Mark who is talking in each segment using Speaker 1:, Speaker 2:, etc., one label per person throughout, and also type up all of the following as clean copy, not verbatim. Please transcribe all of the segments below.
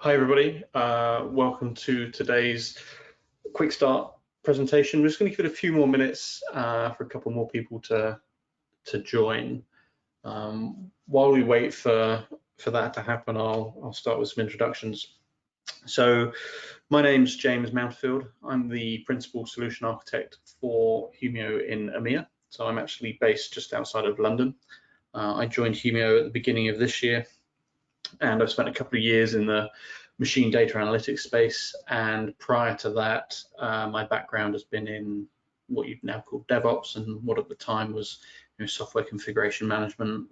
Speaker 1: Hi everybody, welcome to today's quick start presentation. We're just going to give it a few more minutes for a couple more people to join. While we wait for that to happen, I'll start with some introductions. So my name's James Mountfield. I'm the Principal Solution Architect for Humio in EMEA. So I'm actually based just outside of London. I joined Humio at the beginning of this year, and I've spent a couple of years in the machine data analytics space. And prior to that, my background has been in what you'd now call DevOps, and what at the time was software configuration management,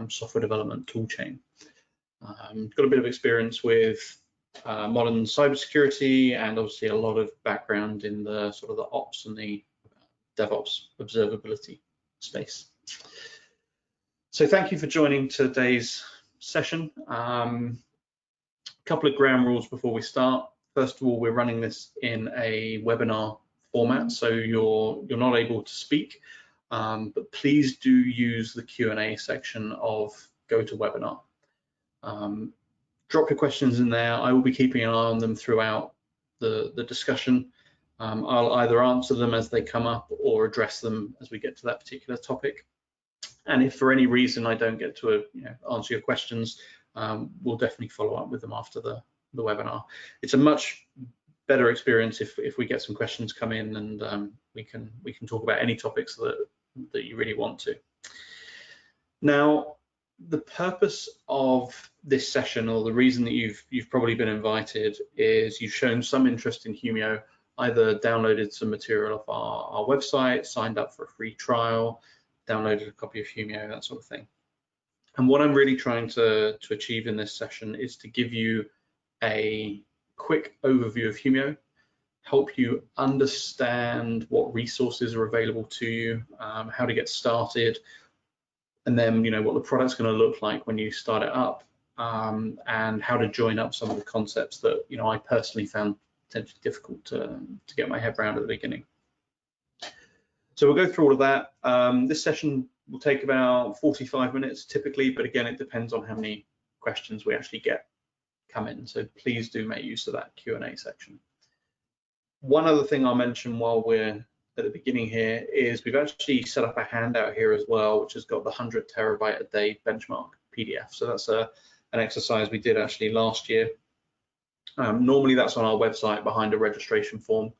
Speaker 1: software development toolchain. Got a bit of experience with modern cybersecurity, and obviously a lot of background in the sort of the ops and the DevOps observability space. So thank you for joining today's session. Couple of ground rules before we start. First of all, we're running this in a webinar format, so you're not able to speak, but please do use the Q&A section of GoToWebinar. Drop your questions in there. I will be keeping an eye on them throughout the discussion. I'll either answer them as they come up or address them as we get to that particular topic. And if for any reason I don't get to answer your questions, we'll definitely follow up with them after the webinar. It's a much better experience if we get some questions come in, and we can talk about any topics that you really want to. Now, the purpose of this session, or the reason that you've probably been invited, is you've shown some interest in Humio, either downloaded some material off our website, signed up for a free trial, downloaded a copy of Humio, that sort of thing. And what I'm really trying to achieve in this session is to give you a quick overview of Humio, help you understand what resources are available to you, how to get started, and then what the product's going to look like when you start it up, and how to join up some of the concepts that I personally found potentially difficult to get my head around at the beginning. So we'll go through all of that. This session will take about 45 minutes typically, but again, it depends on how many questions we actually get come in. So please do make use of that Q&A section. One other thing I'll mention while we're at the beginning here is we've actually set up a handout here as well, which has got the 100 terabyte a day benchmark PDF. So that's an exercise we did actually last year. Normally that's on our website behind a registration form.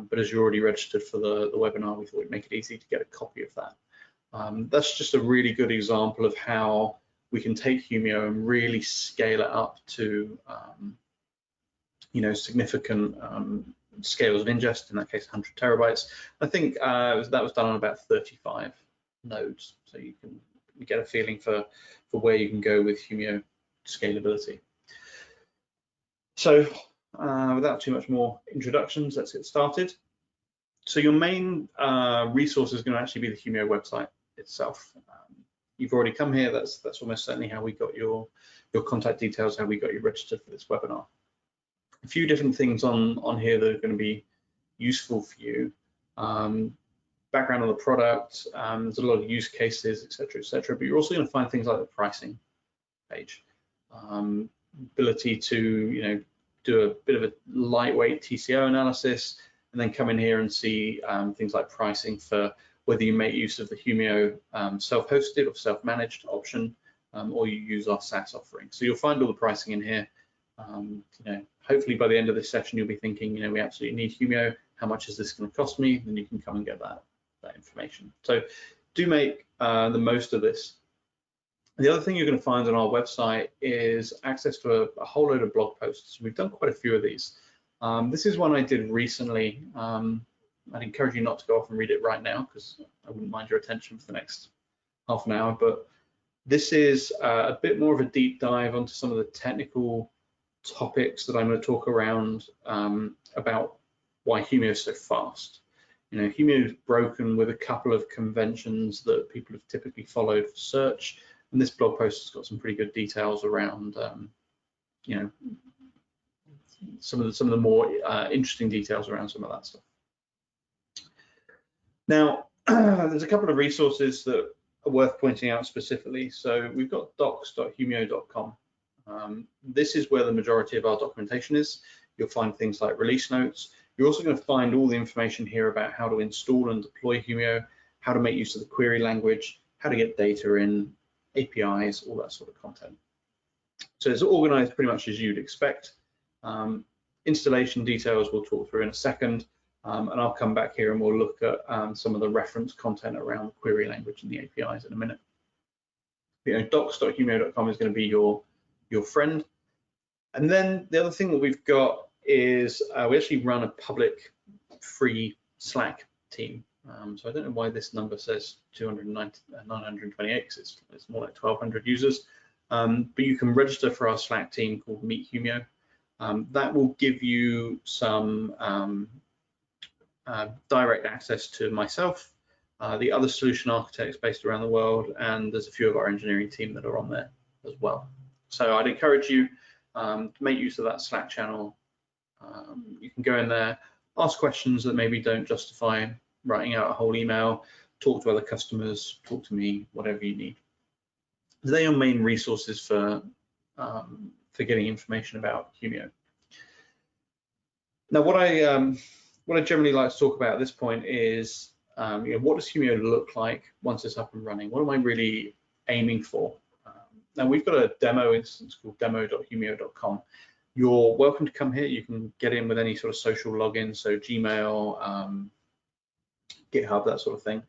Speaker 1: But as you're already registered for the webinar, we thought we'd make it easy to get a copy of that. That's just a really good example of how we can take Humio and really scale it up to significant scales of ingest, in that case 100 terabytes. I think that was done on about 35 nodes, so you can get a feeling for where you can go with Humio scalability. So without too much more introductions, let's get started. So your main resource is going to actually be the Humio website itself. You've already come here. That's almost certainly how we got your contact details, how we got you registered for this webinar. A few different things on here that are going to be useful for you. Background on the product. There's a lot of use cases, etc., but you're also going to find things like the pricing page, ability to do a bit of a lightweight TCO analysis, and then come in here and see things like pricing for whether you make use of the Humio self-hosted or self-managed option, or you use our SaaS offering. So you'll find all the pricing in here. Hopefully by the end of this session, you'll be thinking, we absolutely need Humio. How much is this going to cost me? Then you can come and get that information. So do make the most of this. The other thing you're going to find on our website is access to a whole load of blog posts. We've done quite a few of these. This is one I did recently. I'd encourage you not to go off and read it right now, because I wouldn't mind your attention for the next half an hour. But this is a bit more of a deep dive onto some of the technical topics that I'm going to talk around about why Humio is so fast. Humio is broken with a couple of conventions that people have typically followed for search. And this blog post has got some pretty good details around, some of the more interesting details around some of that stuff. Now, there's a couple of resources that are worth pointing out specifically. So we've got docs.humio.com. This is where the majority of our documentation is. You'll find things like release notes. You're also going to find all the information here about how to install and deploy Humio, how to make use of the query language, how to get data in, APIs, all that sort of content. So it's organized pretty much as you'd expect. Installation details we'll talk through in a second, and I'll come back here and we'll look at some of the reference content around the query language and the APIs in a minute. Docs.humio.com is going to be your friend. And then the other thing that we've got is we actually run a public free Slack team. So I don't know why this number says 928, because it's more like 1,200 users. But you can register for our Slack team called Meet Humio. That will give you some direct access to myself, the other solution architects based around the world, and there's a few of our engineering team that are on there as well. So I'd encourage you to make use of that Slack channel. You can go in there, ask questions that maybe don't justify writing out a whole email, talk to other customers, talk to me, whatever you need. They're your main resources for getting information about Humio. Now, what I generally like to talk about at this point is, what does Humio look like once it's up and running? What am I really aiming for? Now, we've got a demo instance called demo.humio.com. You're welcome to come here. You can get in with any sort of social login, so Gmail, GitHub, that sort of thing.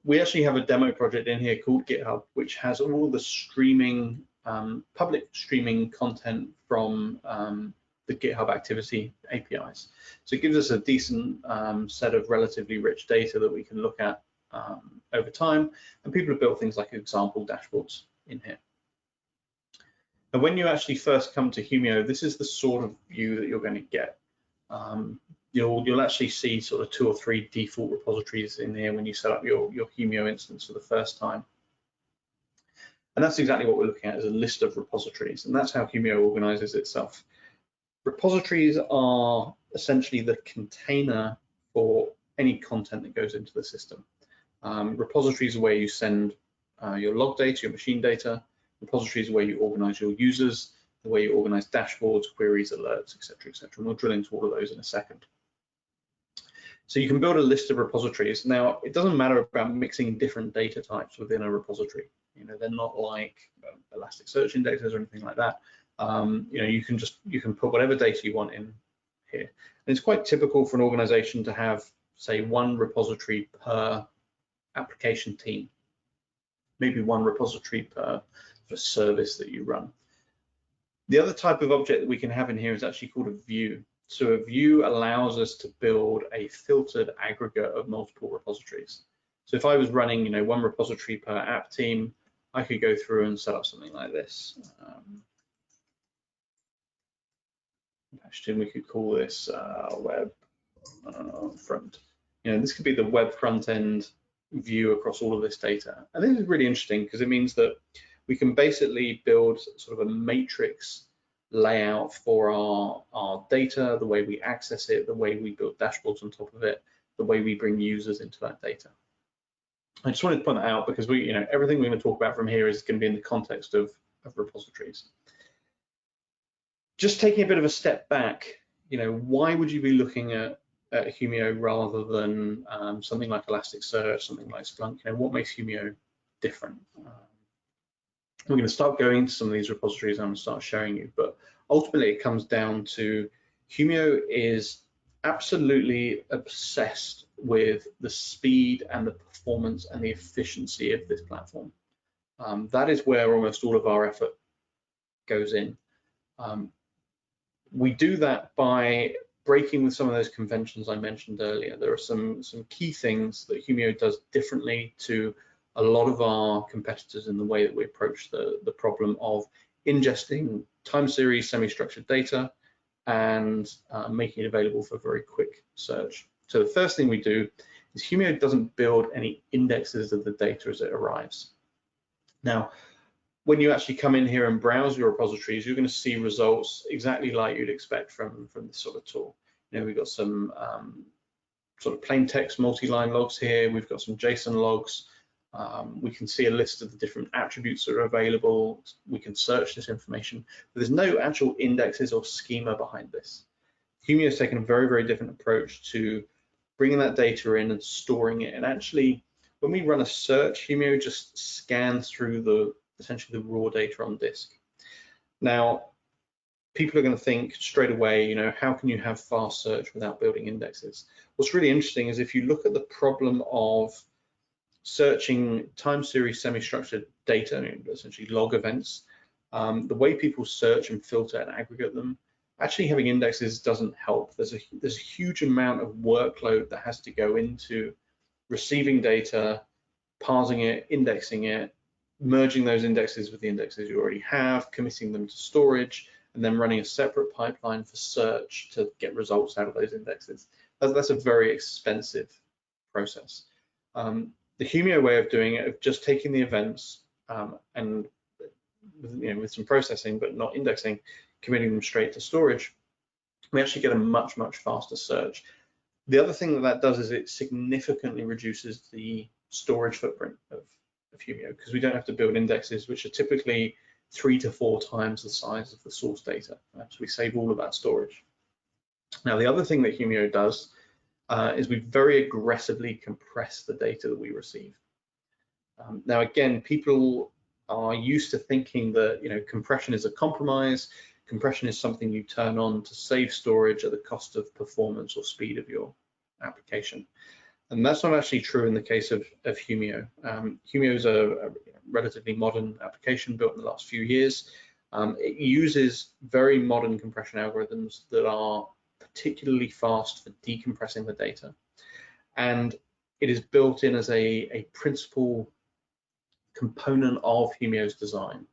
Speaker 1: We actually have a demo project in here called GitHub, which has all the streaming, public streaming content from the GitHub activity APIs. So it gives us a decent set of relatively rich data that we can look at over time. And people have built things like example dashboards in here. And when you actually first come to Humio, this is the sort of view that you're going to get. You'll actually see sort of 2 or 3 default repositories in here when you set up your Humio instance for the first time. And that's exactly what we're looking at, is a list of repositories, and that's how Humio organizes itself. Repositories are essentially the container for any content that goes into the system. Repositories are where you send your log data, your machine data. Repositories are where you organize your users, the way you organize dashboards, queries, alerts, etc., etc. And we'll drill into all of those in a second. So you can build a list of repositories. Now, it doesn't matter about mixing different data types within a repository. They're not like Elasticsearch indexes or anything like that. You can put whatever data you want in here. And it's quite typical for an organization to have, say, 1 repository per application team, maybe 1 repository per service that you run. The other type of object that we can have in here is actually called a view. So a view allows us to build a filtered aggregate of multiple repositories. So if I was running, 1 repository per app team, I could go through and set up something like this. Actually, we could call this web front. This could be the web front end view across all of this data. And this is really interesting because it means that we can basically build sort of a matrix layout for our data, the way we access it, the way we build dashboards on top of it, the way we bring users into that data. I just wanted to point that out because everything we're going to talk about from here is going to be in the context of repositories. Just taking a bit of a step back, why would you be looking at Humio rather than something like Elasticsearch, something like Splunk? What makes Humio different? We're going to start going into some of these repositories and I'm going to start showing you, but ultimately it comes down to Humio is absolutely obsessed with the speed and the performance and the efficiency of this platform. That is where almost all of our effort goes in. We do that by breaking with some of those conventions I mentioned earlier. There are some key things that Humio does differently to a lot of our competitors in the way that we approach the problem of ingesting time series semi-structured data and making it available for very quick search. So the first thing we do is Humio doesn't build any indexes of the data as it arrives. Now, when you actually come in here and browse your repositories, you're going to see results exactly like you'd expect from this sort of tool. We've got some sort of plain text multi-line logs here. We've got some JSON logs. We can see a list of the different attributes that are available. We can search this information, but there's no actual indexes or schema behind this. Humio has taken a very, very different approach to bringing that data in and storing it. And actually, when we run a search, Humio just scans through essentially the raw data on disk. Now, people are going to think straight away, you know, how can you have fast search without building indexes? What's really interesting is if you look at the problem of searching time series semi-structured data, I mean, essentially log events, the way people search and filter and aggregate them, actually having indexes doesn't help. There's a huge amount of workload that has to go into receiving data, parsing it, indexing it, merging those indexes with the indexes you already have, committing them to storage, and then running a separate pipeline for search to get results out of those indexes. That's a very expensive process. The Humio way of doing it, of just taking the events and with some processing but not indexing, committing them straight to storage, we actually get a much, much faster search. The other thing that does is it significantly reduces the storage footprint of Humio, because we don't have to build indexes, which are typically 3 to 4 times the size of the source data. So we save all of that storage. Now, the other thing that Humio does is we very aggressively compress the data that we receive. Now, again, people are used to thinking that, you know, compression is a compromise. Compression is something you turn on to save storage at the cost of performance or speed of your application. And that's not actually true in the case of Humio. Humio is a relatively modern application built in the last few years. It uses very modern compression algorithms that are particularly fast for decompressing the data. And it is built in as a principal component of Humio's design.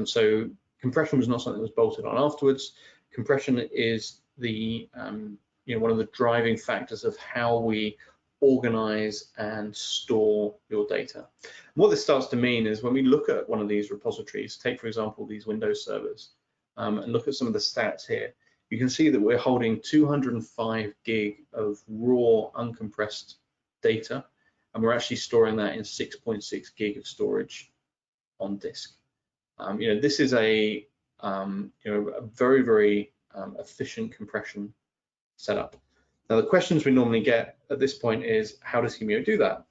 Speaker 1: So compression was not something that was bolted on afterwards. Compression is the one of the driving factors of how we organize and store your data. And what this starts to mean is when we look at one of these repositories, take for example these Windows servers, and look at some of the stats here, you can see that we're holding 205 gig of raw uncompressed data, and we're actually storing that in 6.6 gig of storage on disk. This is a very, very efficient compression setup. Now, the questions we normally get at this point is, how does Humio do that?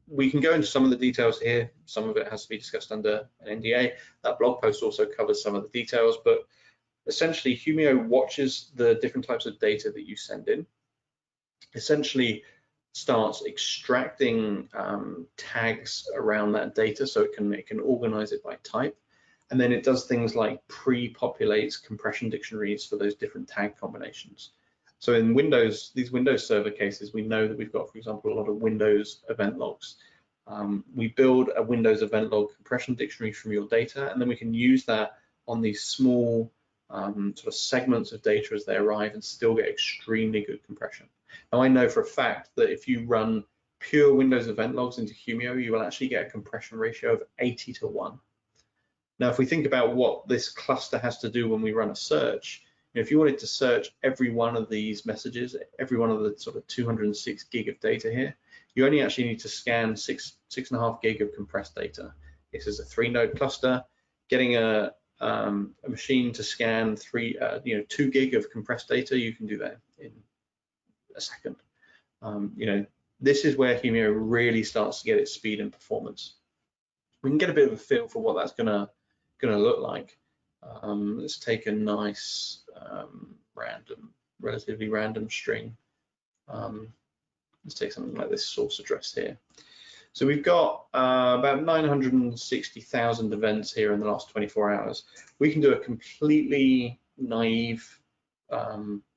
Speaker 1: We can go into some of the details here. Some of it has to be discussed under an NDA. That blog post also covers some of the details, but essentially Humio watches the different types of data that you send in, essentially starts extracting tags around that data so it can organize it by type. And then it does things like pre-populates compression dictionaries for those different tag combinations. So in Windows, these Windows Server cases, we know that we've got, for example, a lot of Windows event logs. We build a Windows event log compression dictionary from your data, and then we can use that on these small sort of segments of data as they arrive and still get extremely good compression. Now, I know for a fact that if you run pure Windows event logs into Humio, you will actually get a compression ratio of 80 to 1. Now, if we think about what this cluster has to do when we run a search, if you wanted to search every one of these messages, every one of the sort of 206 gig of data here, you only actually need to scan 6.5 gig of compressed data. This is a 3-node cluster. Getting a machine to scan 2 gig of compressed data, you can do that in a second. This is where Humio really starts to get its speed and performance. We can get a bit of a feel for what that's gonna look like. Let's take a nice relatively random string. Let's take something like this source address here. So we've got about 960,000 events here in the last 24 hours. We can do a completely naive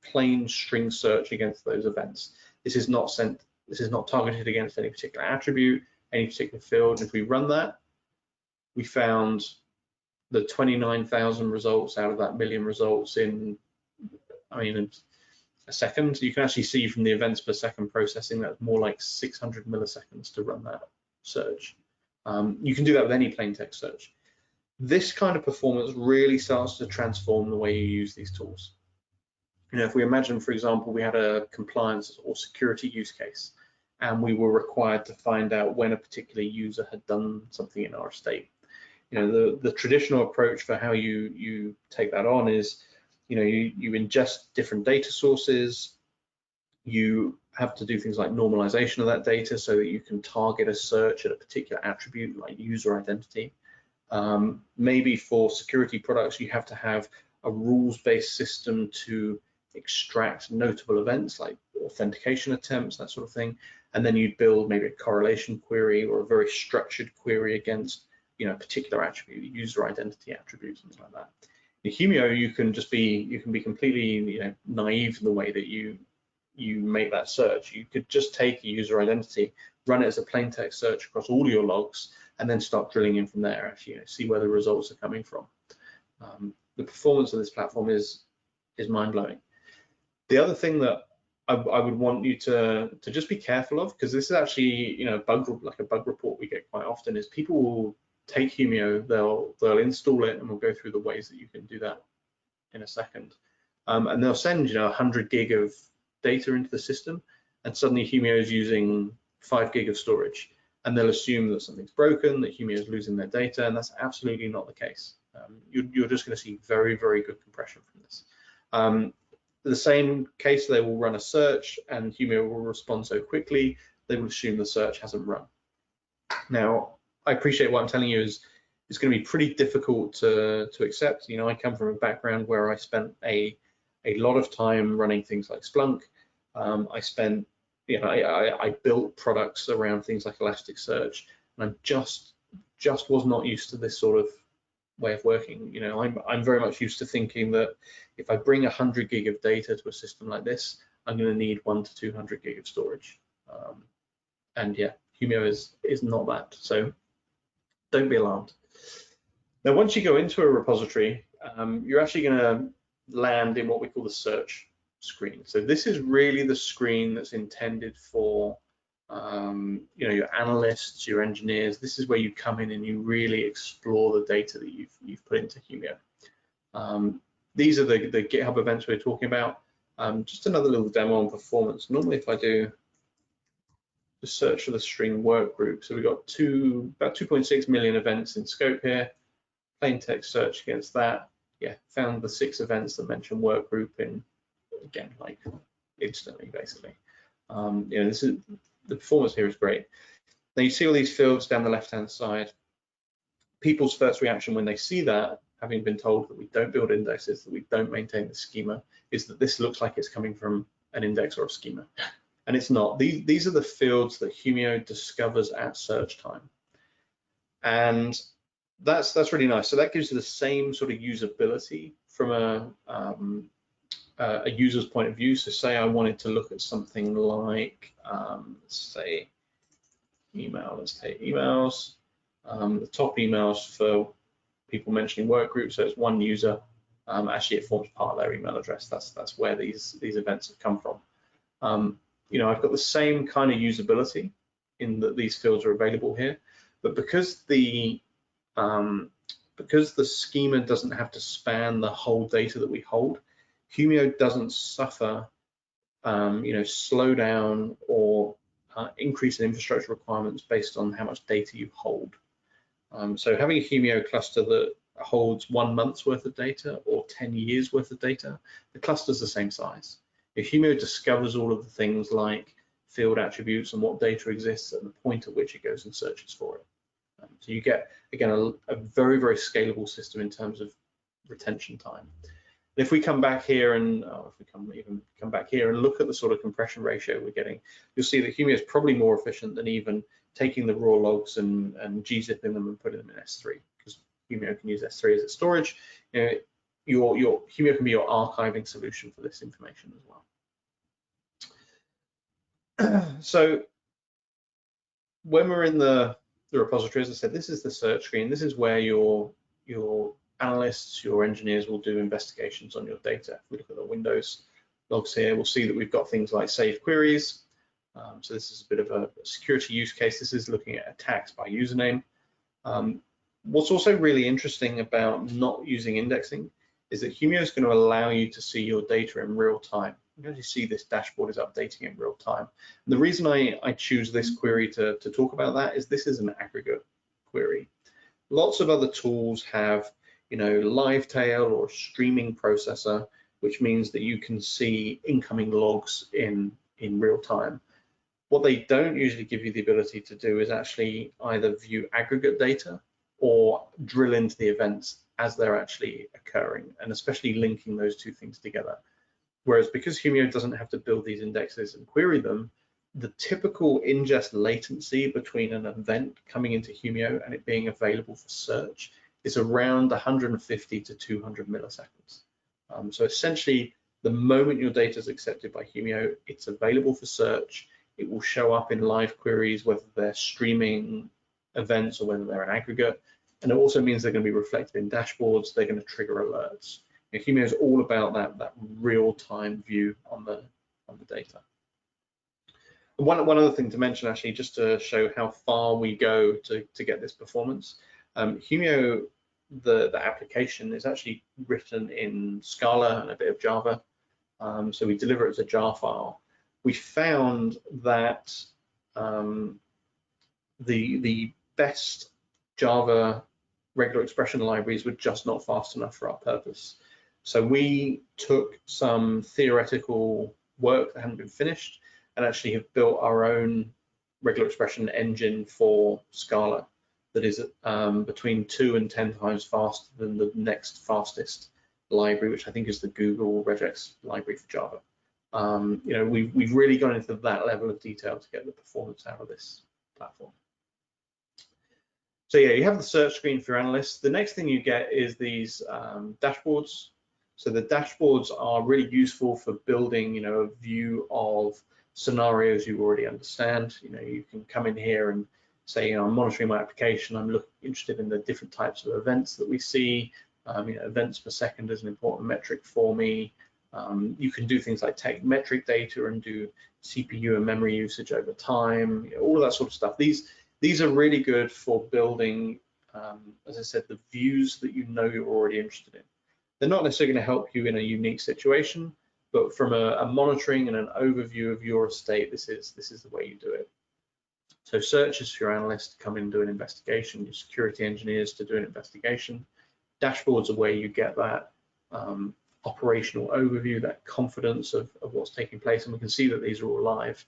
Speaker 1: plain string search against those events. This is not targeted against any particular attribute, any particular field. If we run that, we found the 29,000 results out of that million results in a second. You can actually see from the events per second processing that's more like 600 milliseconds to run that search. You can do that with any plain text search. This kind of performance really starts to transform the way you use these tools. If we imagine, for example, we had a compliance or security use case, and we were required to find out when a particular user had done something in our estate. The traditional approach for how you take that on is, you ingest different data sources. You have to do things like normalization of that data so that you can target a search at a particular attribute like user identity. Maybe for security products, you have to have a rules-based system to extract notable events like authentication attempts, that sort of thing. And then you'd build maybe a correlation query or a very structured query against a particular attribute, user identity attribute, something like that. In Humio, you can be completely naive in the way that you make that search. You could just take a user identity, run it as a plain text search across all your logs, and then start drilling in from there, actually, see where the results are coming from. The performance of this platform is mind-blowing. The other thing that I would want you to just be careful of, because this is actually a bug report we get quite often, is people will take Humio, they'll install it, and we'll go through the ways that you can do that in a second. And they'll send 100 gig of data into the system, and suddenly Humio is using 5 gig of storage, and they'll assume that something's broken, that Humio is losing their data, and that's absolutely not the case. You're just going to see very, very good compression from this. The same case, they will run a search, and Humio will respond so quickly, they will assume the search hasn't run. Now, I appreciate what I'm telling you is it's going to be pretty difficult to accept. I come from a background where I spent a lot of time running things like Splunk. I built products around things like Elasticsearch, and I just was not used to this sort of way of working. I'm very much used to thinking that if I bring 100 gig of data to a system like this, I'm going to need 100 to 200 gig of storage. And yeah, Humio is not that. So don't be alarmed. Now, once you go into a repository, you're actually going to land in what we call the search screen. So this is really the screen that's intended for your analysts, your engineers. This is where you come in and you really explore the data that you've put into Humio. These are the GitHub events we're talking about. Just another little demo on performance. Normally, if I do the search for the string work group, so we've got about 2.6 million events in scope here. Plain text search against that. Yeah, found the 6 events that mention work group in, again, like instantly, basically. This is the performance here is great. Now you see all these fields down the left-hand side. People's first reaction when they see that, having been told that we don't build indexes, that we don't maintain the schema, is that this looks like it's coming from an index or a schema. And it's not. These are the fields that Humio discovers at search time. And that's really nice. So that gives you the same sort of usability from a user's point of view. So say I wanted to look at something like, say, email. Let's take emails. The top emails for people mentioning work groups. So it's one user. Actually, it forms part of their email address. That's where these events have come from. I've got the same kind of usability in that these fields are available here, but because the schema doesn't have to span the whole data that we hold, Humio doesn't suffer, slowdown or increase in infrastructure requirements based on how much data you hold. So having a Humio cluster that holds 1 month's worth of data or 10 years worth of data, the cluster's the same size. If Humio discovers all of the things like field attributes and what data exists at the point at which it goes and searches for it. So you get, again, a very, very scalable system in terms of retention time. And if we come back here and come back here and look at the sort of compression ratio we're getting, you'll see that Humio is probably more efficient than even taking the raw logs and gzipping them and putting them in S3, because Humio can use S3 as its storage. Your Humio can be your archiving solution for this information as well. So when we're in the repository, as I said, this is the search screen. This is where your analysts, your engineers will do investigations on your data. If we look at the Windows logs here, we'll see that we've got things like saved queries. So this is a bit of a security use case. This is looking at attacks by username. What's also really interesting about not using indexing is that Humio is going to allow you to see your data in real time. you can actually see this dashboard is updating in real time. And the reason I choose this query to talk about that is this is an aggregate query. Lots of other tools have, Livetail or streaming processor, which means that you can see incoming logs in real time. What they don't usually give you the ability to do is actually either view aggregate data or drill into the events as they're actually occurring, and especially linking those two things together. Whereas because Humio doesn't have to build these indexes and query them, the typical ingest latency between an event coming into Humio and it being available for search is around 150 to 200 milliseconds. So essentially, the moment your data is accepted by Humio, it's available for search. It will show up in live queries, whether they're streaming events or whether they're an aggregate. And it also means they're going to be reflected in dashboards. They're going to trigger alerts. Humio is all about that real-time view on the data. One other thing to mention, actually, just to show how far we go to get this performance. Humio, the application, is actually written in Scala and a bit of Java. So we deliver it as a jar file. We found that the best Java regular expression libraries were just not fast enough for our purpose. So we took some theoretical work that hadn't been finished and actually have built our own regular expression engine for Scala that is between 2 and 10 times faster than the next fastest library, which I think is the Google regex library for Java. We've really gone into that level of detail to get the performance out of this platform. So yeah, you have the search screen for your analysts. The next thing you get is these dashboards. So the dashboards are really useful for building, a view of scenarios you already understand. You can come in here and say, I'm monitoring my application. I'm interested in the different types of events that we see. Events per second is an important metric for me. You can do things like take metric data and do CPU and memory usage over time. All of that sort of stuff. These are really good for building, as I said, the views that you're already interested in. They're not necessarily going to help you in a unique situation, but from a monitoring and an overview of your estate, this is the way you do it. So search is for your analysts to come in and do an investigation, your security engineers to do an investigation. Dashboards are where you get that operational overview, that confidence of what's taking place, and we can see that these are all live.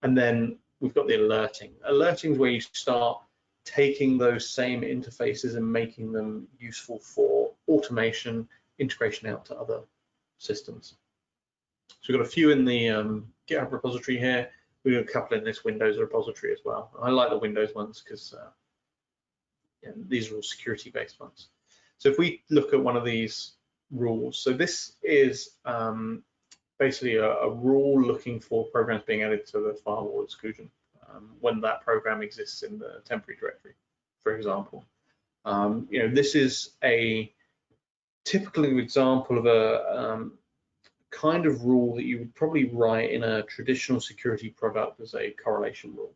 Speaker 1: And then we've got the alerting. Alerting is where you start taking those same interfaces and making them useful for automation, integration out to other systems. So we've got a few in the GitHub repository here. We've got a couple in this Windows repository as well. I like the Windows ones because these are all security-based ones. So if we look at one of these rules, so this is basically a rule looking for programs being added to the firewall exclusion when that program exists in the temporary directory, for example. This is a typical example of a kind of rule that you would probably write in a traditional security product as a correlation rule.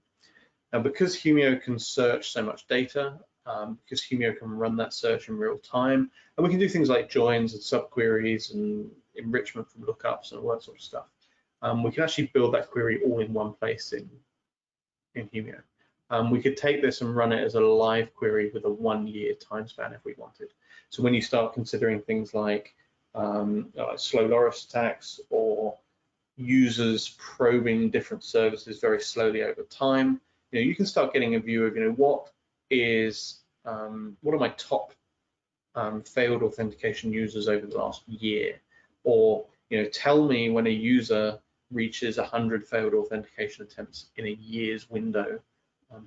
Speaker 1: Now, because Humio can search so much data, because Humio can run that search in real time, and we can do things like joins and subqueries and enrichment from lookups and all that sort of stuff. We can actually build that query all in one place in Humio. We could take this and run it as a live query with a 1-year time span if we wanted. So when you start considering things like slow loris attacks or users probing different services very slowly over time, you can start getting a view of what are my top failed authentication users over the last year, or tell me when a user reaches 100 failed authentication attempts in a year's window,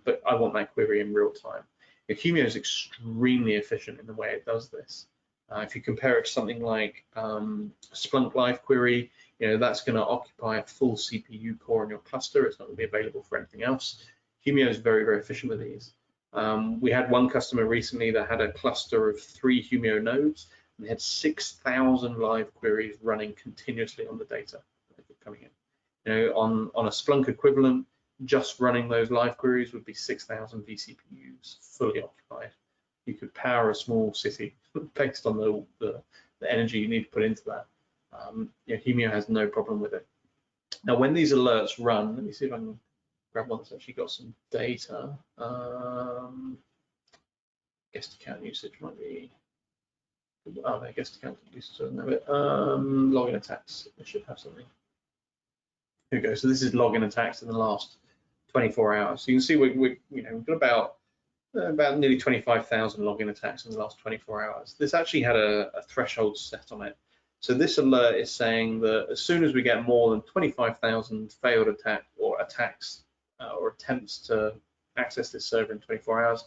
Speaker 1: but I want that query in real time. Humio is extremely efficient in the way it does this. If you compare it to something like Splunk Live Query, that's going to occupy a full CPU core in your cluster. It's not going to be available for anything else. Humio is very, very efficient with these. We had one customer recently that had a cluster of 3 Humio nodes, and they had 6,000 live queries running continuously on the data coming in. On a Splunk equivalent, just running those live queries would be 6,000 vCPUs fully occupied. You could power a small city based on the energy you need to put into that. Humio has no problem with it. Now, when these alerts run, let me see if I can grab one that's actually got some data. Guest account usage might be. Oh, no, guest account usage doesn't have it. Login attacks. It should have something. Here we go. So this is login attacks in the last 24 hours. So you can see we've got about nearly 25,000 login attacks in the last 24 hours. This actually had a threshold set on it. So this alert is saying that as soon as we get more than 25,000 failed attacks or attempts to access this server in 24 hours,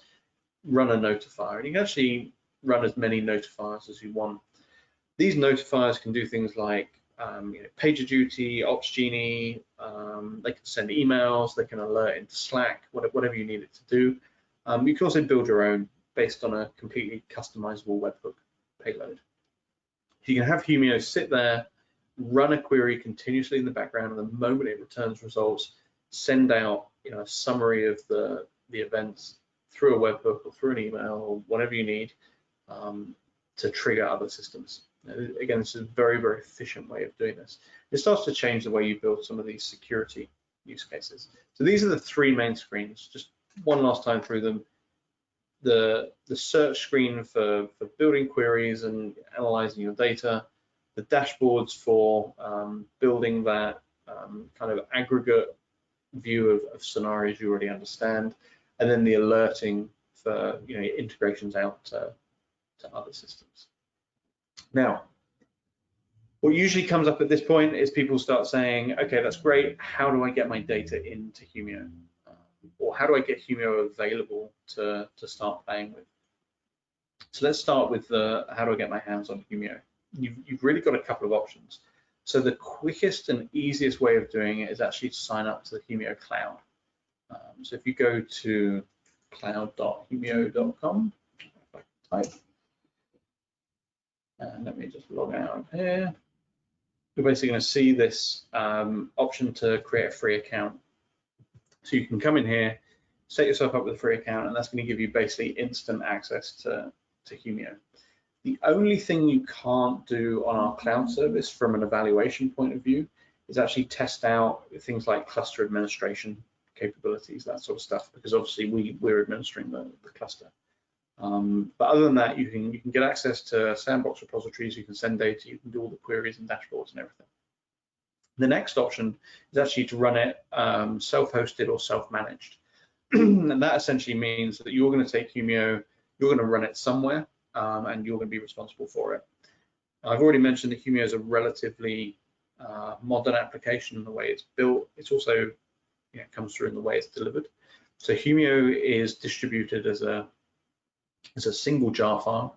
Speaker 1: run a notifier. And you can actually run as many notifiers as you want. These notifiers can do things like PagerDuty, OpsGenie, they can send emails, they can alert into Slack, whatever you need it to do. You can also build your own based on a completely customizable webhook payload. You can have Humio sit there, run a query continuously in the background, and the moment it returns results, send out a summary of the events through a webhook or through an email or whatever you need to trigger other systems. Again, this is a very, very efficient way of doing this. It starts to change the way you build some of these security use cases. So these are the three main screens. Just one last time through them. The search screen for building queries and analyzing your data, the dashboards for building that kind of aggregate view of scenarios you already understand, and then the alerting for integrations out to other systems. Now, what usually comes up at this point is people start saying, okay, that's great. How do I get my data into Humio? Or how do I get Humio available to start playing with? So let's start with how do I get my hands on Humio? You've really got a couple of options. So the quickest and easiest way of doing it is actually to sign up to the Humio cloud. So if you go to cloud.humio.com, if I can type, and let me just log out of here. You're basically going to see this option to create a free account. So you can come in here, set yourself up with a free account, and that's going to give you basically instant access to Humio. The only thing you can't do on our cloud service from an evaluation point of view is actually test out things like cluster administration capabilities, that sort of stuff, because obviously we're administering the cluster. But other than that, you can get access to sandbox repositories, you can send data, you can do all the queries and dashboards and everything. The next option is actually to run it self-hosted or self-managed. And that essentially means that you're going to take Humio, you're going to run it somewhere, and you're going to be responsible for it. I've already mentioned that Humio is a relatively modern application in the way it's built. It's also comes through in the way it's delivered. So Humio is distributed as a single jar file.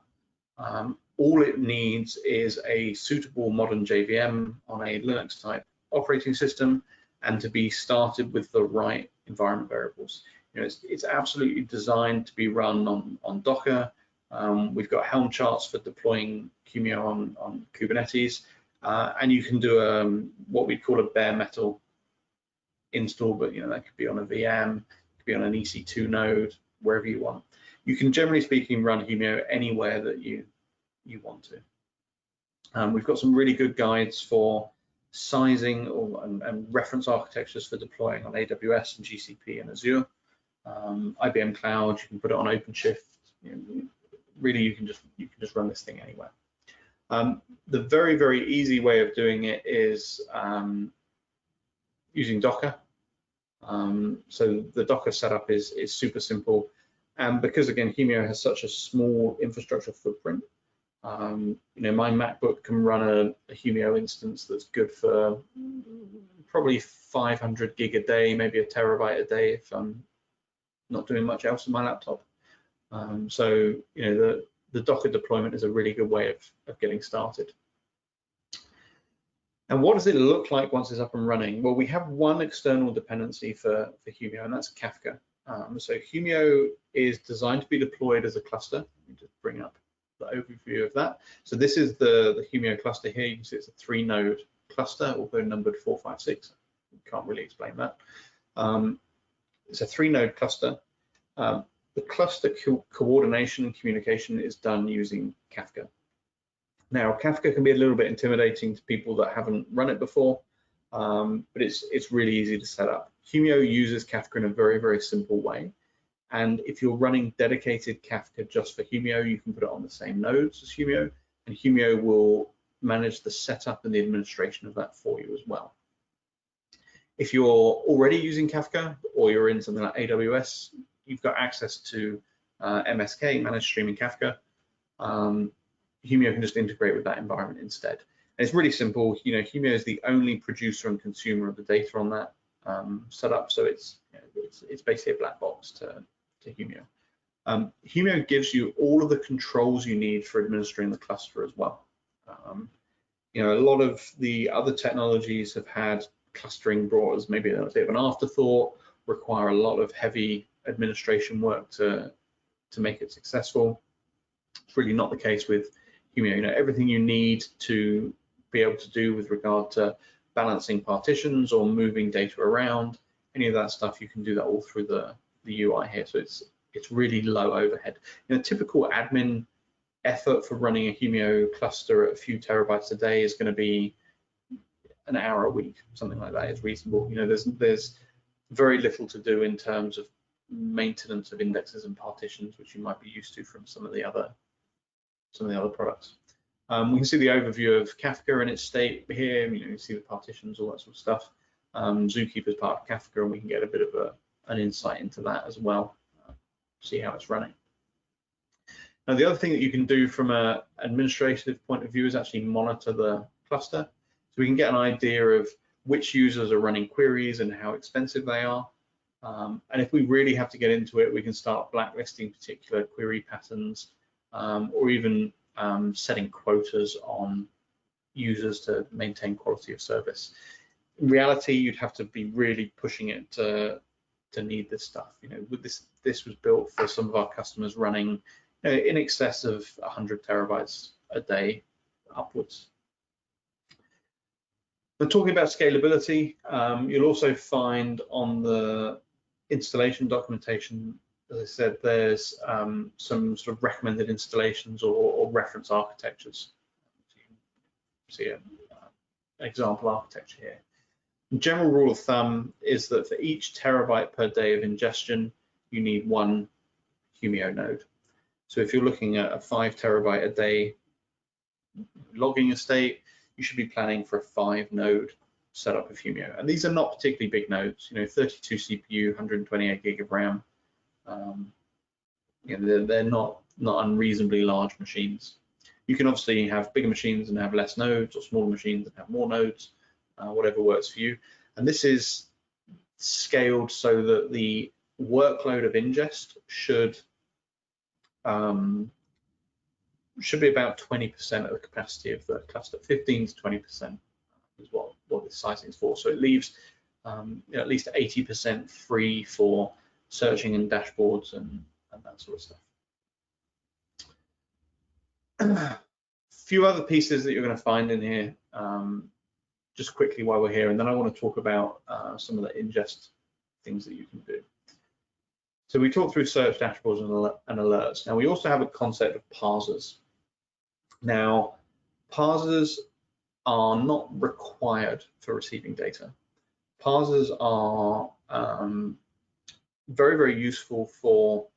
Speaker 1: All it needs is a suitable modern JVM on a Linux type operating system and to be started with the right environment variables. It's absolutely designed to be run on Docker. We've got Helm charts for deploying Humio on Kubernetes, and you can do what we call a bare metal install, but that could be on a VM, it could be on an EC2 node, wherever you want. You can, generally speaking, run Humio anywhere that you want to. We've got some really good guides for sizing and reference architectures for deploying on AWS and GCP and Azure. IBM Cloud, you can put it on OpenShift. Really, you can just run this thing anywhere. The very, very easy way of doing it is using Docker. So the Docker setup is super simple. And because, again, Humio has such a small infrastructure footprint, my MacBook can run a Humio instance that's good for probably 500 gig a day, maybe a terabyte a day if I'm not doing much else on my laptop. So the Docker deployment is a really good way of getting started. And what does it look like once it's up and running? Well, we have one external dependency for Humio, and that's Kafka. So Humio is designed to be deployed as a cluster. Let me just bring up the overview of that. So this is the Humio cluster here. You can see it's a 3-node cluster, although numbered 456. Can't really explain that. It's a 3-node cluster. The cluster coordination and communication is done using Kafka. Now, Kafka can be a little bit intimidating to people that haven't run it before, but it's really easy to set up. Humio uses Kafka in a very, very simple way. And if you're running dedicated Kafka just for Humio, you can put it on the same nodes as Humio, and Humio will manage the setup and the administration of that for you as well. If you're already using Kafka or you're in something like AWS, you've got access to MSK, Managed Streaming Kafka. Humio can just integrate with that environment instead. And it's really simple. You know, Humio is the only producer and consumer of the data on that setup, so it's basically a black box to Humio. Humio gives you all of the controls you need for administering the cluster as well. You know, a lot of the other technologies have had clustering brought as maybe a bit of an afterthought, require a lot of heavy administration work to make it successful. It's really not the case with Humio. You know, everything you need to be able to do with regard to balancing partitions or moving data around, any of that stuff, you can do that all through the UI here. So it's really low overhead. You know, typical admin effort for running a Humio cluster at a few terabytes a day is going to be an hour a week, something like that is reasonable. You know, there's very little to do in terms of maintenance of indexes and partitions, which you might be used to from some of the other products. We can see the overview of Kafka and its state here. You know, you see the partitions, all that sort of stuff. Zookeeper is part of Kafka, and we can get a bit of an insight into that as well. See how it's running. Now, the other thing that you can do from an administrative point of view is actually monitor the cluster. So we can get an idea of which users are running queries and how expensive they are. And if we really have to get into it, we can start blacklisting particular query patterns, or even setting quotas on users to maintain quality of service. In reality, you'd have to be really pushing it to need this stuff. You know, with this was built for some of our customers running, you know, in excess of 100 terabytes a day upwards. But talking about scalability, you'll also find on the installation documentation, as I said, there's some sort of recommended installations or reference architectures. So you can see an example architecture here. The general rule of thumb is that for each terabyte per day of ingestion, you need one Humio node. So if you're looking at a 5 terabyte a day logging estate, you should be planning for a 5-node setup of Humio. And these are not particularly big nodes, you know, 32 CPU, 128 gig of RAM. You know, they're not unreasonably large machines. You can obviously have bigger machines and have less nodes, or smaller machines and have more nodes, whatever works for you. And this is scaled so that the workload of ingest should be about 20% of the capacity of the cluster. 15 to 20% is what this sizing is for. So it leaves you know, at least 80% free for searching and dashboards and that sort of stuff. A few other pieces that you're going to find in here, just quickly while we're here, and then I want to talk about some of the ingest things that you can do. So we talked through search dashboards and alerts. Now we also have a concept of parsers. Now, parsers are not required for receiving data. Parsers are very, very useful for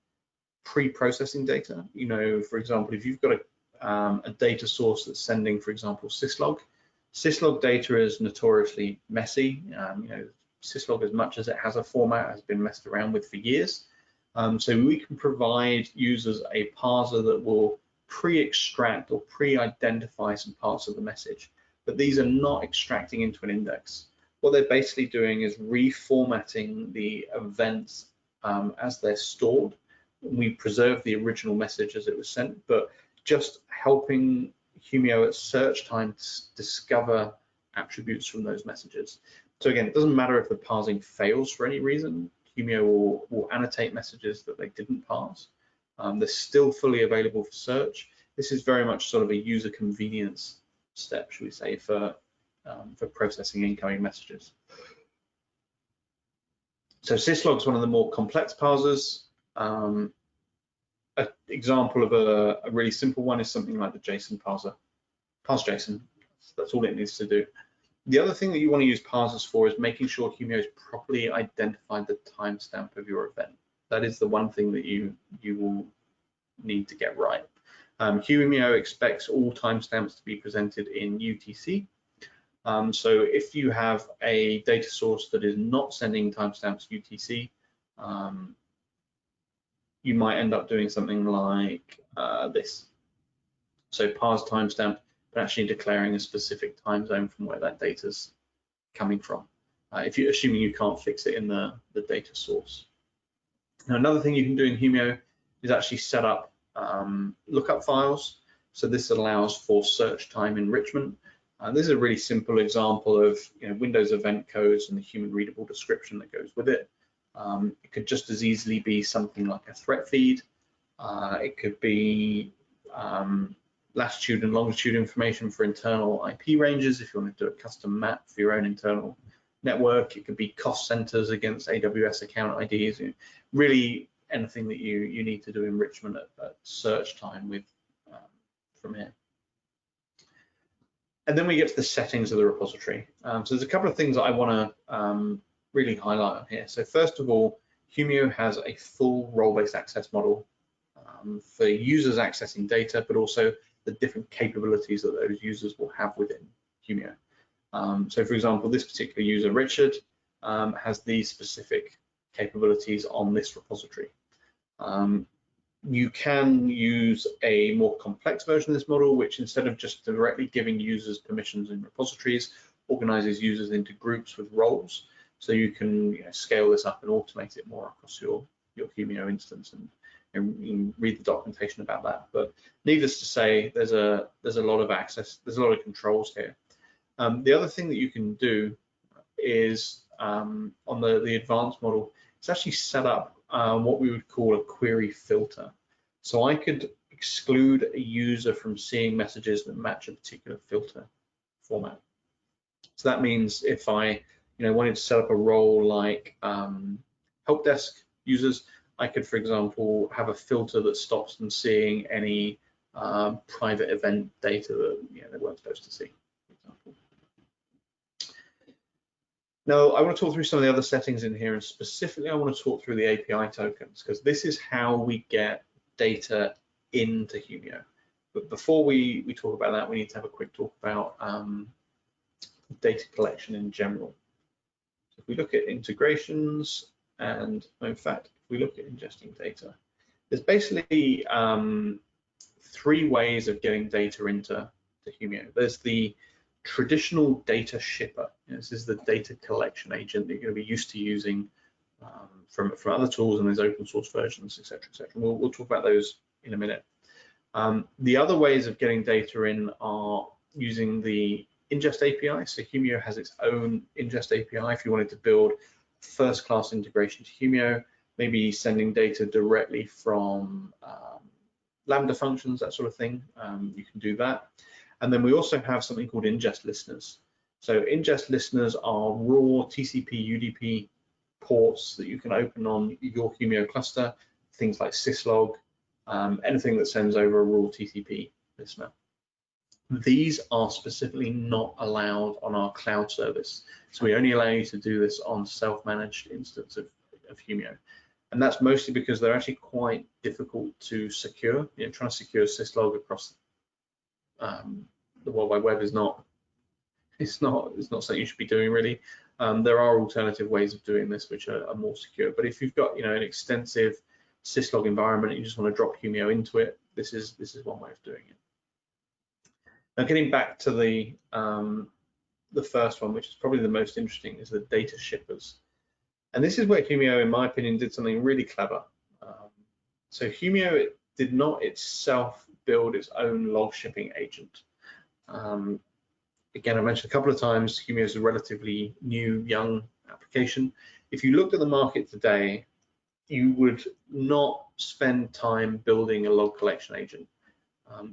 Speaker 1: pre-processing data. You know, for example, if you've got a data source that's sending, for example, syslog. Syslog data is notoriously messy. You know, syslog, as much as it has a format, has been messed around with for years. So we can provide users a parser that will pre-extract or pre-identify some parts of the message, but these are not extracting into an index. What they're basically doing is reformatting the events as they're stored. We preserve the original message as it was sent, but just helping Humio at search time discover attributes from those messages. So again, it doesn't matter if the parsing fails for any reason. Humio will annotate messages that they didn't parse. They're still fully available for search. This is very much sort of a user convenience step, should we say, for processing incoming messages. So syslog is one of the more complex parsers. An example of a really simple one is something like the JSON parser. parse JSON. That's all it needs to do. The other thing that you want to use parsers for is making sure Humio has properly identified the timestamp of your event. That is the one thing that you will need to get right. Humio expects all timestamps to be presented in UTC. So if you have a data source that is not sending timestamps UTC, you might end up doing something like this. So parse timestamp, but actually declaring a specific time zone from where that data's coming from. If you're assuming you can't fix it in the data source. Now, another thing you can do in Humio is actually set up lookup files. So this allows for search time enrichment. This is a really simple example of Windows event codes and the human readable description that goes with it. It could just as easily be something like a threat feed. It could be latitude and longitude information for internal IP ranges if you want to do a custom map for your own internal network. It could be cost centers against AWS account IDs. Really anything that you need to do enrichment at search time with from here. And then we get to the settings of the repository. So there's a couple of things that I want to really highlight on here. So first of all, Humio has a full role-based access model for users accessing data, but also the different capabilities that those users will have within Humio. So for example, this particular user, Richard, has these specific capabilities on this repository. You can use a more complex version of this model, which instead of just directly giving users permissions in repositories, organizes users into groups with roles. So you can scale this up and automate it more across your Humio instance, and you can read the documentation about that. But needless to say, there's a lot of access, there's a lot of controls here. The other thing that you can do is on the advanced model, it's actually set up what we would call a query filter. So I could exclude a user from seeing messages that match a particular filter format. So that means if I wanted to set up a role like help desk users, I could, for example, have a filter that stops them seeing any private event data that they weren't supposed to see, for example. Now, I want to talk through some of the other settings in here, and specifically I want to talk through the API tokens, because this is how we get data into Humio. But before we talk about that, we need to have a quick talk about data collection in general. So if we look at integrations, and in fact, if we look at ingesting data, there's basically 3 ways of getting data into Humio. There's the traditional data shipper. This is the data collection agent that you're going to be used to using from other tools, and there's open source versions, etc., etc. We'll talk about those in a minute. The other ways of getting data in are using the ingest API. So Humio has its own ingest API. If you wanted to build first-class integration to Humio, maybe sending data directly from Lambda functions, that sort of thing, you can do that. And then we also have something called ingest listeners. So ingest listeners are raw TCP UDP ports that you can open on your Humio cluster, things like syslog, anything that sends over a raw TCP listener. These are specifically not allowed on our cloud service. So we only allow you to do this on self-managed instance of Humio. And that's mostly because they're actually quite difficult to secure. Trying to secure syslog across the World Wide Web is not something you should be doing really. There are alternative ways of doing this which are more secure. But if you've got an extensive syslog environment and you just want to drop Humio into it, this is one way of doing it. Now, getting back to the first one, which is probably the most interesting, is the data shippers. And this is where Humio, in my opinion, did something really clever. So Humio did not itself build its own log shipping agent. Again, I mentioned a couple of times, Humio is a relatively new, young application. If you looked at the market today, you would not spend time building a log collection agent.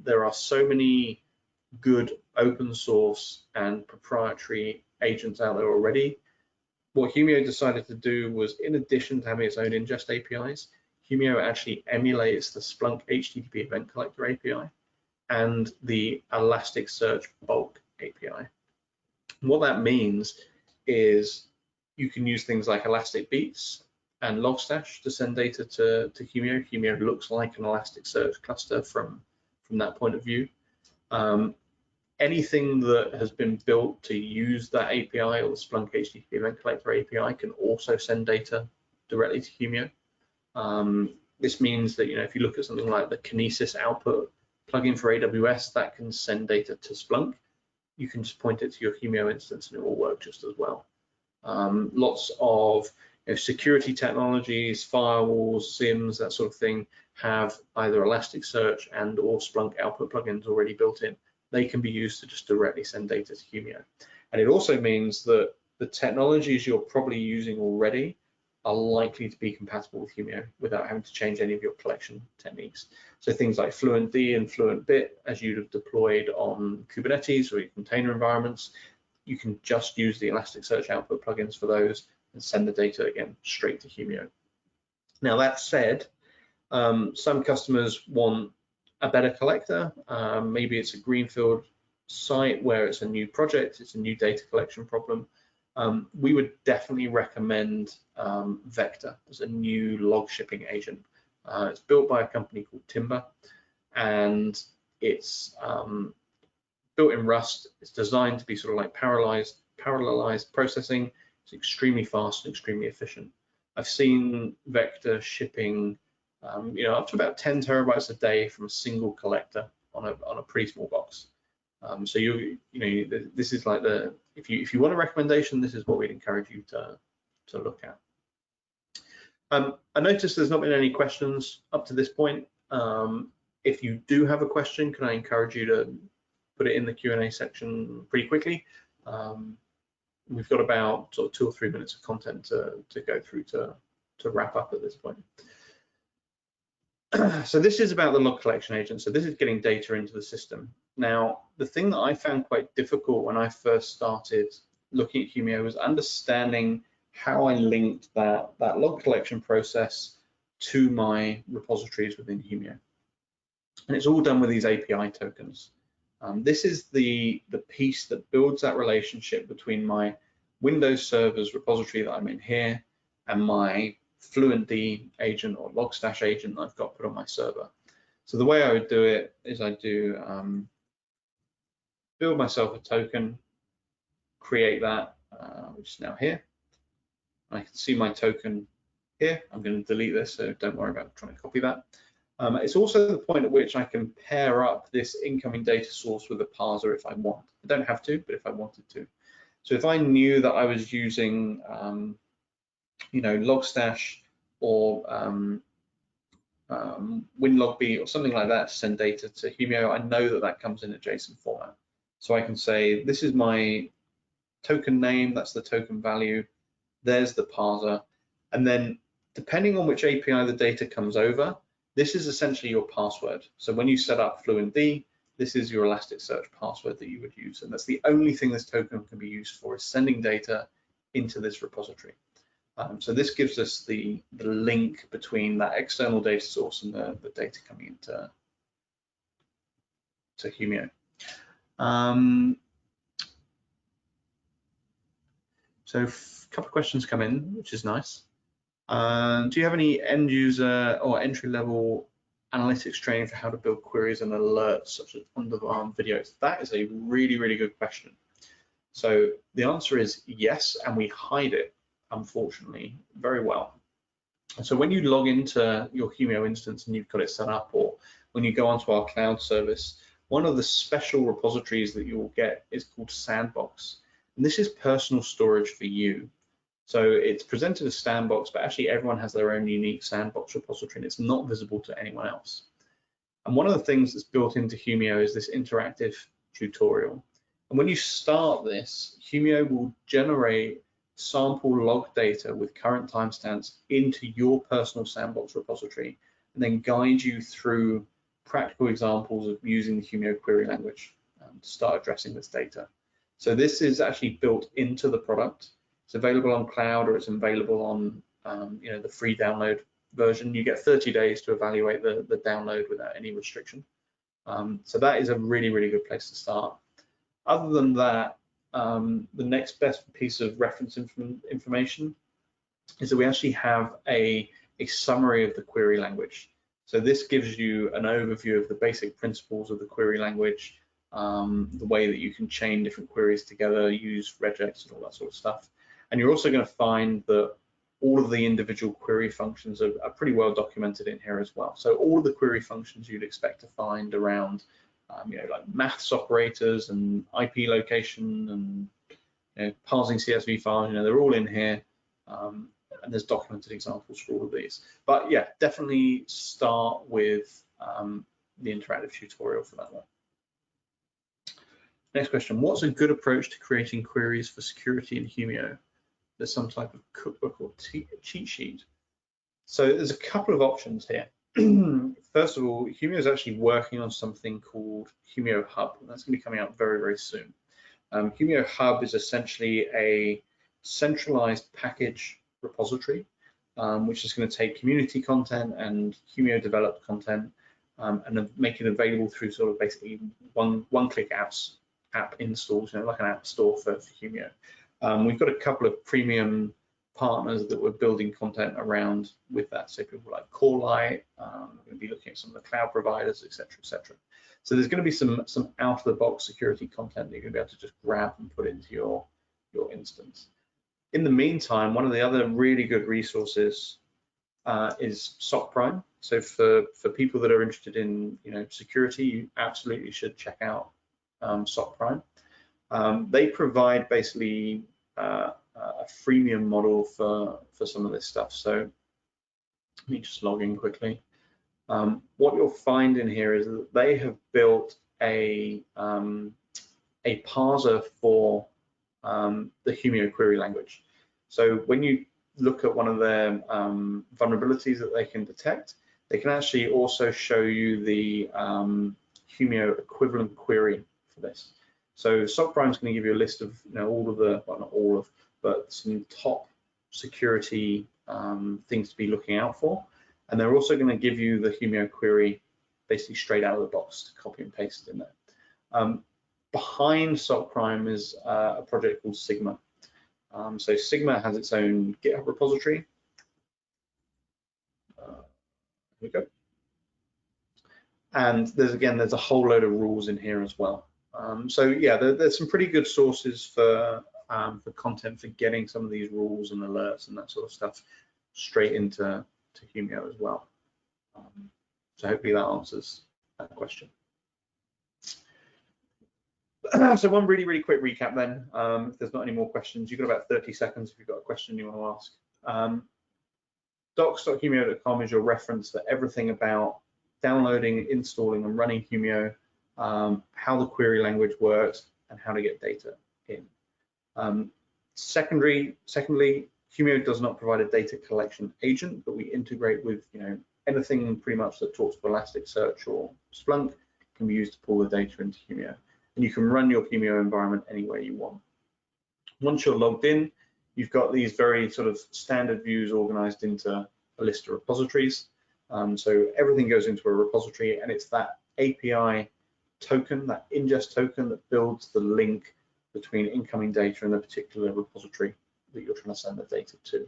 Speaker 1: There are so many good open source and proprietary agents out there already. What Humio decided to do was, in addition to having its own ingest APIs, Humio actually emulates the Splunk HTTP event collector API. and the Elasticsearch bulk API. And what that means is you can use things like Elastic Beats and Logstash to send data to Humio. Humio looks like an Elasticsearch cluster from that point of view. Anything that has been built to use that API or the Splunk HTTP Event Collector API can also send data directly to Humio. This means that, if you look at something like the Kinesis output plugin for AWS, that can send data to Splunk. You can just point it to your Humio instance and it will work just as well. Lots of security technologies, firewalls, SIEMs, that sort of thing have either Elasticsearch and or Splunk output plugins already built in. They can be used to just directly send data to Humio. And it also means that the technologies you're probably using already are likely to be compatible with Humio without having to change any of your collection techniques. So things like FluentD and FluentBit, as you'd have deployed on Kubernetes or your container environments, you can just use the Elasticsearch output plugins for those and send the data again straight to Humio. Now that said, some customers want a better collector. Maybe it's a greenfield site where it's a new project, it's a new data collection problem. We would definitely recommend Vector as a new log shipping agent. It's built by a company called Timber, and it's built in Rust. It's designed to be sort of like parallelized processing. It's extremely fast and extremely efficient. I've seen Vector shipping up to about 10 terabytes a day from a single collector on a pretty small box. So this is like if you want a recommendation, this is what we'd encourage you to look at. I noticed there's not been any questions up to this point. If you do have a question, can I encourage you to put it in the Q&A section pretty quickly? We've got about sort of 2 or 3 minutes of content to go through to wrap up at this point. So this is about the log collection agent. So this is getting data into the system. Now, the thing that I found quite difficult when I first started looking at Humio was understanding how I linked that log collection process to my repositories within Humio. And it's all done with these API tokens. This is the piece that builds that relationship between my Windows servers repository that I'm in here and my FluentD agent or Logstash agent that I've got put on my server. So the way I would do it is I do build myself a token, create that, which is now here. I can see my token here. I'm going to delete this, so don't worry about trying to copy that. It's also the point at which I can pair up this incoming data source with a parser if I want. I don't have to, but if I wanted to. So if I knew that I was using Logstash or WinLogB or something like that to send data to Humio, I know that comes in a JSON format. So I can say, this is my token name, that's the token value, there's the parser, and then depending on which API the data comes over, this is essentially your password. So when you set up FluentD, this is your Elasticsearch password that you would use, and that's the only thing this token can be used for, is sending data into this repository. So this gives us the link between that external data source and the data coming into Humio. So a couple of questions come in, which is nice. Do you have any end user or entry level analytics training for how to build queries and alerts such as on-demand videos? That is a really, really good question. So the answer is yes, and we hide it, unfortunately, very well. So when you log into your Humio instance and you've got it set up, or when you go onto our cloud service, one of the special repositories that you will get is called Sandbox. And this is personal storage for you. So it's presented as Sandbox, but actually everyone has their own unique Sandbox repository and it's not visible to anyone else. And one of the things that's built into Humio is this interactive tutorial. And when you start this, Humio will generate sample log data with current timestamps into your personal Sandbox repository and then guide you through practical examples of using the Humio query language to start addressing this data. So this is actually built into the product. It's available on cloud, or it's available on the free download version. You get 30 days to evaluate the download without any restriction. So that is a really, really good place to start. Other than that, the next best piece of reference information is that we actually have a summary of the query language. So this gives you an overview of the basic principles of the query language, the way that you can chain different queries together, use regex and all that sort of stuff. And you're also going to find that all of the individual query functions are pretty well documented in here as well. So all of the query functions you'd expect to find around, like maths operators and IP location and parsing CSV files, they're all in here. And there's documented examples for all of these. But yeah, definitely start with the interactive tutorial for that one. Next question, what's a good approach to creating queries for security in Humio? There's some type of cookbook or cheat sheet. So there's a couple of options here. First of all, Humio is actually working on something called Humio Hub, and that's going to be coming out very, very soon. Humio Hub is essentially a centralized package repository, which is going to take community content and Humio developed content and make it available through sort of basically one-click app installs, like an app store for Humio. We've got a couple of premium partners that we're building content around with that. So people like Corelight, we're going to be looking at some of the cloud providers, et cetera, et cetera. So there's going to be some out-of-the-box security content that you're going to be able to just grab and put into your instance. In the meantime, one of the other really good resources is SOC Prime. So for people that are interested in security, you absolutely should check out SOC Prime. They provide basically a freemium model for some of this stuff. So let me just log in quickly. What you'll find in here is that they have built a parser for the Humio query language. So when you look at one of their vulnerabilities that they can detect, they can actually also show you the Humio equivalent query for this. So SOC Prime is going to give you a list of all of the, well, not all of, but some top security things to be looking out for. And they're also going to give you the Humio query basically straight out of the box to copy and paste in there. Behind SOC Prime is a project called Sigma. So Sigma has its own GitHub repository. Here we go. And there's a whole load of rules in here as well. So yeah, there's some pretty good sources for content for getting some of these rules and alerts and that sort of stuff straight into Humio as well. So hopefully that answers that question. So one really quick recap then. If there's not any more questions, you've got about 30 seconds if you've got a question you want to ask. Docs.humio.com is your reference for everything about downloading, installing, and running Humio, how the query language works, and how to get data in. Secondly, Humio does not provide a data collection agent, but we integrate with anything pretty much that talks to Elasticsearch or Splunk can be used to pull the data into Humio. And you can run your Humio environment anywhere you want. Once you're logged in, you've got these very sort of standard views organized into a list of repositories. So everything goes into a repository, and it's that API token, that ingest token, that builds the link between incoming data and the particular repository that you're trying to send the data to.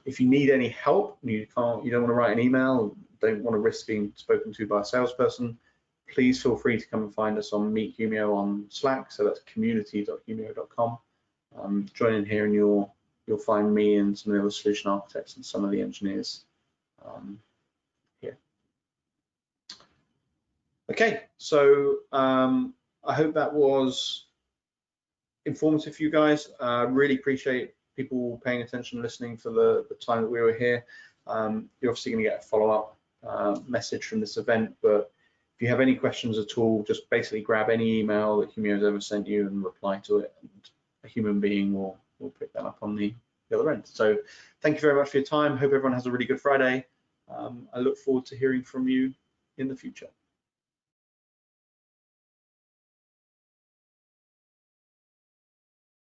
Speaker 1: If you need any help, you don't want to write an email, don't want to risk being spoken to by a salesperson, please feel free to come and find us on Meet Humio on Slack. So that's community.humio.com. Join in here and you'll find me and some of the other solution architects and some of the engineers here. Okay, so I hope that was informative for you guys. Really appreciate people paying attention, listening for the time that we were here. You're obviously going to get a follow-up message from this event, but if you have any questions at all, just basically grab any email that Humio has ever sent you and reply to it, and a human being will pick that up on the other end. So thank you very much for your time. Hope everyone has a really good Friday. I look forward to hearing from you in the future.